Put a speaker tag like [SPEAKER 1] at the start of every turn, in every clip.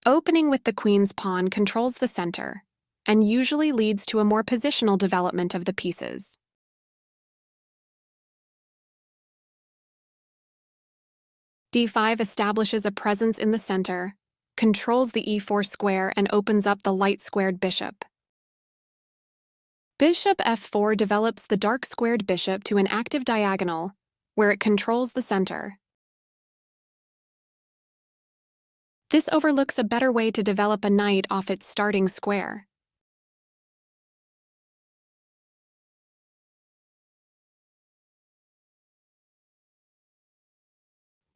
[SPEAKER 1] Opening with the queen's pawn controls the center and usually leads to a more positional development of the pieces. D5 establishes a presence in the center, controls the e4 square, and opens up the light-squared bishop. Bishop f4 develops the dark-squared bishop to an active diagonal, where it controls the center. This overlooks a better way to develop a knight off its starting square.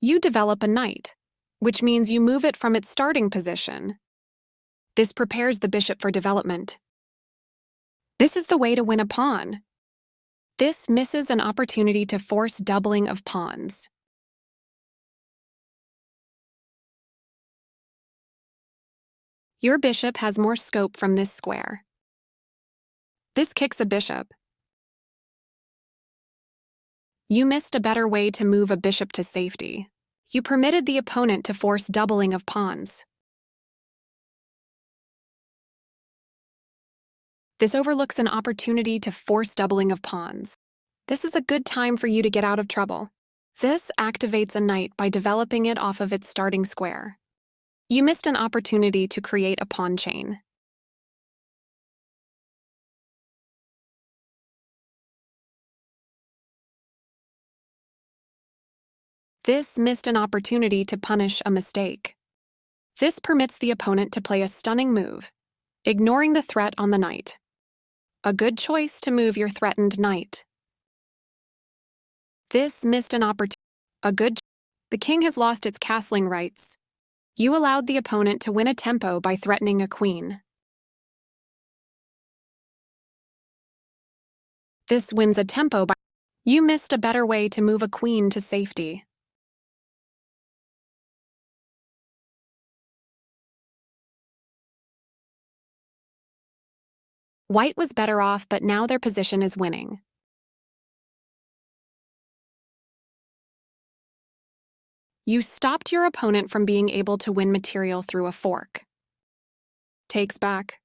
[SPEAKER 1] You develop a knight, which means you move it from its starting position. This prepares the bishop for development. This is the way to win a pawn. This misses an opportunity to force doubling of pawns. Your bishop has more scope from this square. This kicks a bishop. You missed a better way to move a bishop to safety. You permitted the opponent to force doubling of pawns. This overlooks an opportunity to force doubling of pawns. This is a good time for you to get out of trouble. This activates a knight by developing it off of its starting square. You missed an opportunity to create a pawn chain. This missed an opportunity to punish a mistake. This permits the opponent to play a stunning move, ignoring the threat on the knight. A good choice to move your threatened knight. This missed an opportunity. The king has lost its castling rights. You allowed the opponent to win a tempo by threatening a queen. This wins a tempo by... You missed a better way to move a queen to safety. White was better off, but now their position is winning. You stopped your opponent from being able to win material through a fork. Takes back.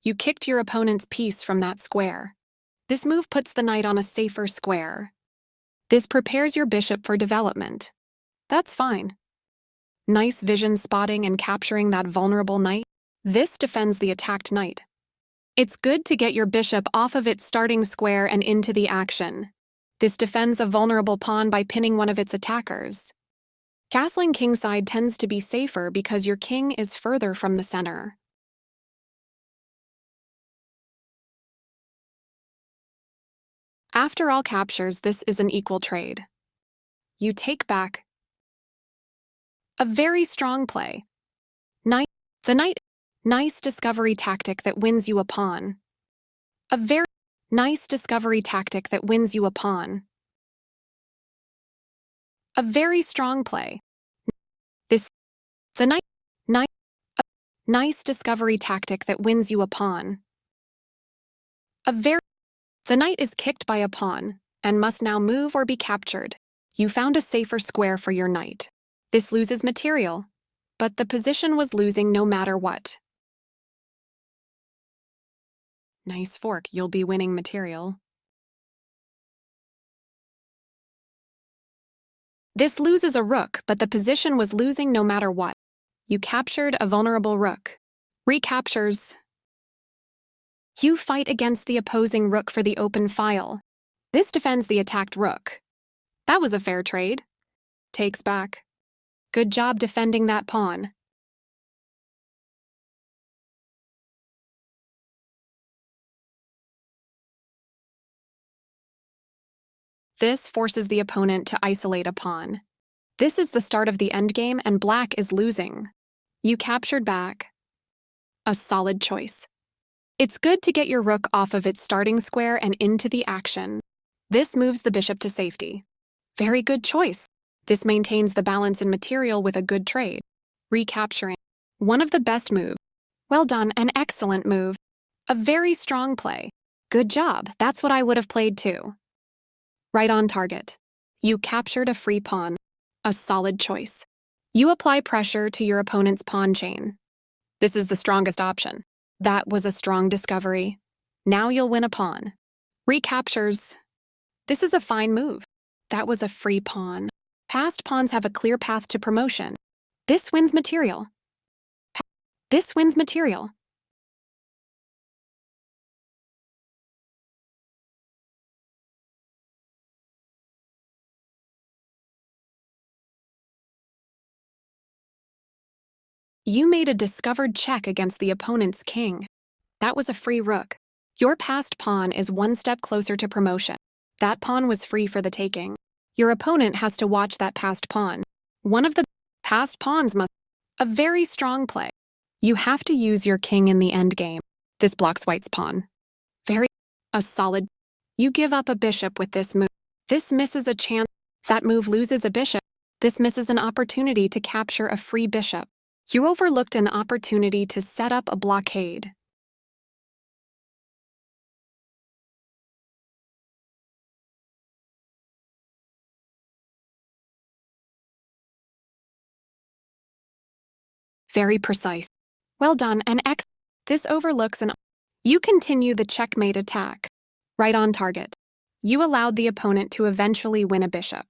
[SPEAKER 1] You kicked your opponent's piece from that square. This move puts the knight on a safer square. This prepares your bishop for development. That's fine. Nice vision spotting and capturing that vulnerable knight. This defends the attacked knight. It's good to get your bishop off of its starting square and into the action. This defends a vulnerable pawn by pinning one of its attackers. Castling kingside tends to be safer because your king is further from the center. After all captures, this is an equal trade. You take back. A very strong play. The knight. Nice discovery tactic that wins you a pawn. A very nice discovery tactic that wins you a pawn. A very strong play. The knight. A nice discovery tactic that wins you a pawn. The knight is kicked by a pawn and must now move or be captured. You found a safer square for your knight. This loses material, but the position was losing no matter what. Nice fork, you'll be winning material. This loses a rook, but the position was losing no matter what. You captured a vulnerable rook. Recaptures. You fight against the opposing rook for the open file. This defends the attacked rook. That was a fair trade. Takes back. Good job defending that pawn. This forces the opponent to isolate a pawn. This is the start of the endgame and black is losing. You captured back. A solid choice. It's good to get your rook off of its starting square and into the action. This moves the bishop to safety. Very good choice. This maintains the balance in material with a good trade. Recapturing. One of the best moves. Well done, an excellent move. A very strong play. Good job, that's what I would have played too. Right on target. You captured a free pawn. A solid choice. You apply pressure to your opponent's pawn chain. This is the strongest option. That was a strong discovery. Now you'll win a pawn. Recaptures. This is a fine move. That was a free pawn. Passed pawns have a clear path to promotion. This wins material. This wins material. You made a discovered check against the opponent's king. That was a free rook. Your passed pawn is one step closer to promotion. That pawn was free for the taking. Your opponent has to watch that passed pawn. One of the passed pawns must... A very strong play. You have to use your king in the endgame. This blocks white's pawn. Very... A solid... You give up a bishop with this move. This misses a chance. That move loses a bishop. This misses an opportunity to capture a free bishop. You overlooked an opportunity to set up a blockade. Very precise. Well done, and X. This overlooks an... You continue the checkmate attack. Right on target. You allowed the opponent to eventually win a bishop.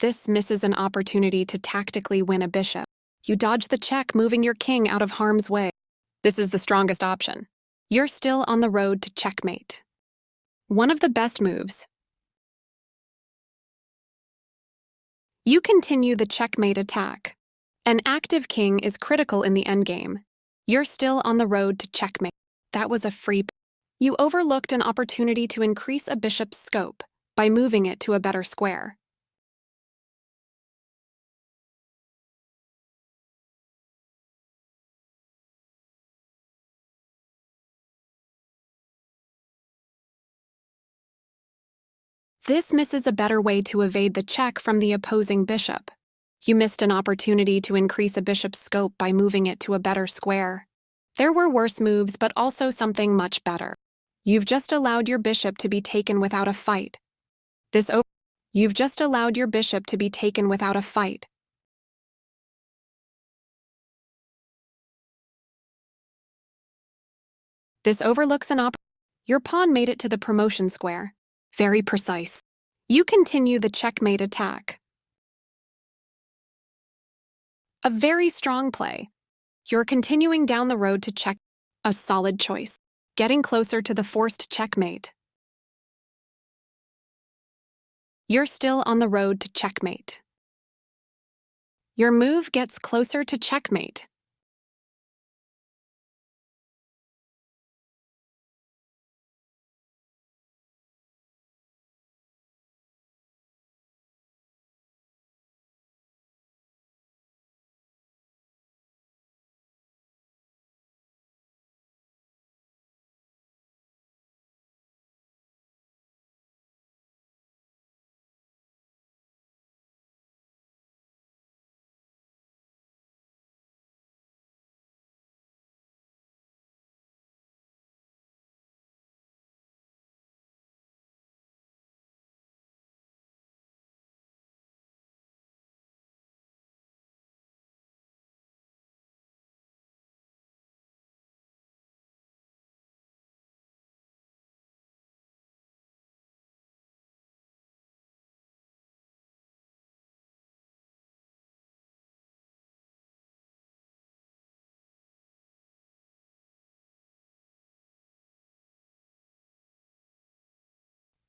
[SPEAKER 1] This misses an opportunity to tactically win a bishop. You dodge the check, moving your king out of harm's way. This is the strongest option. You're still on the road to checkmate. One of the best moves. You continue the checkmate attack. An active king is critical in the endgame. You're still on the road to checkmate. That was a free... You overlooked an opportunity to increase a bishop's scope by moving it to a better square. This misses a better way to evade the check from the opposing bishop. You missed an opportunity to increase a bishop's scope by moving it to a better square. There were worse moves, but also something much better. You've just allowed your bishop to be taken without a fight. You've just allowed your bishop to be taken without a fight. This overlooks an Your pawn made it to the promotion square. Very precise. You continue the checkmate attack. A very strong play. You're continuing down the road to check. A solid choice. Getting closer to the forced checkmate. You're still on the road to checkmate. Your move gets closer to checkmate.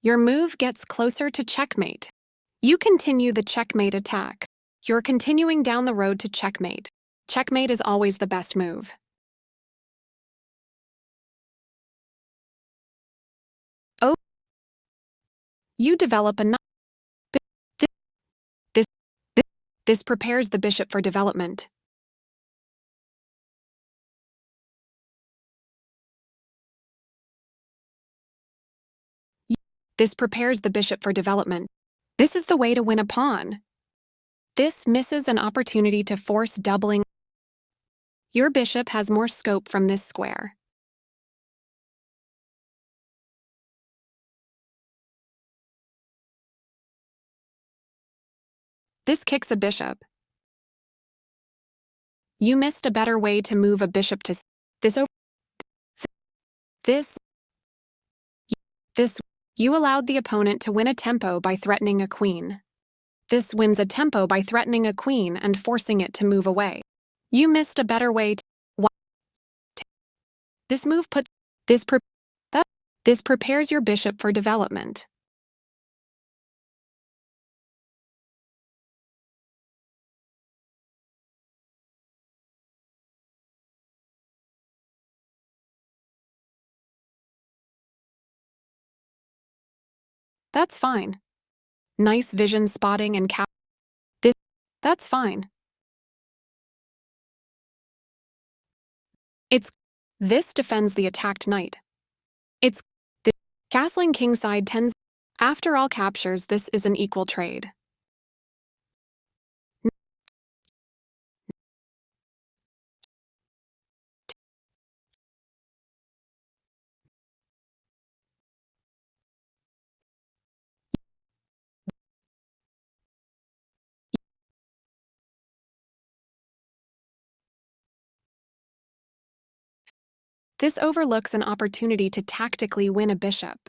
[SPEAKER 1] Your move gets closer to checkmate. You continue the checkmate attack. You're continuing down the road to checkmate. Checkmate is always the best move. Oh, you develop a knight. This, this, this prepares the bishop for development. This prepares the bishop for development. This is the way to win a pawn. This misses an opportunity to force doubling. Your bishop has more scope from this square. This kicks a bishop. You missed a better way to move a bishop to this over this this. You allowed the opponent to win a tempo by threatening a queen. This wins a tempo by threatening a queen and forcing it to move away. You missed a better way to this move puts this pre- that this prepares your bishop for development. That's fine. Nice vision spotting and cap. This that's fine. It's this defends the attacked knight. It's the castling kingside tends after all captures this is an equal trade. This overlooks an opportunity to tactically win a bishop.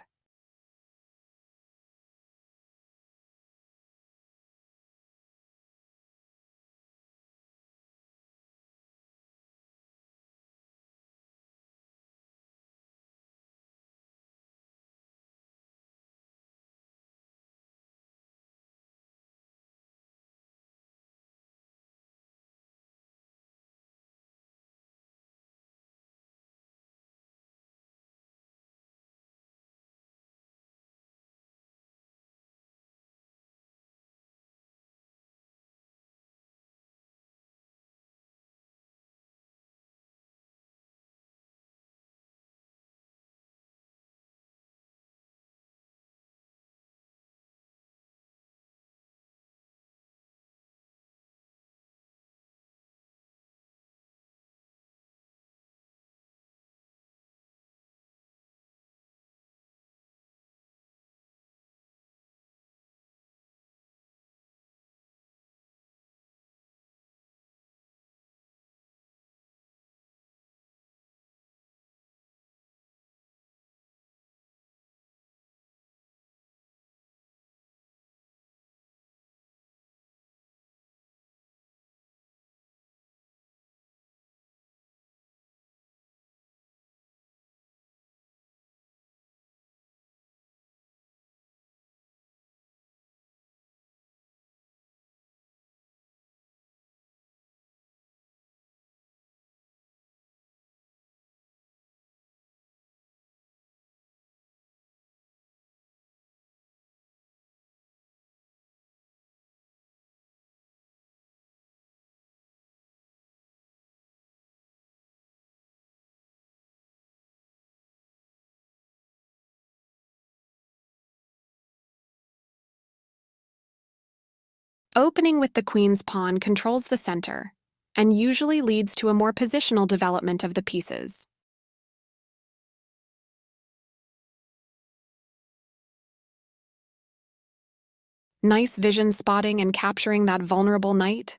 [SPEAKER 1] Opening with the queen's pawn controls the center and usually leads to a more positional development of the pieces. Nice vision spotting and capturing that vulnerable knight.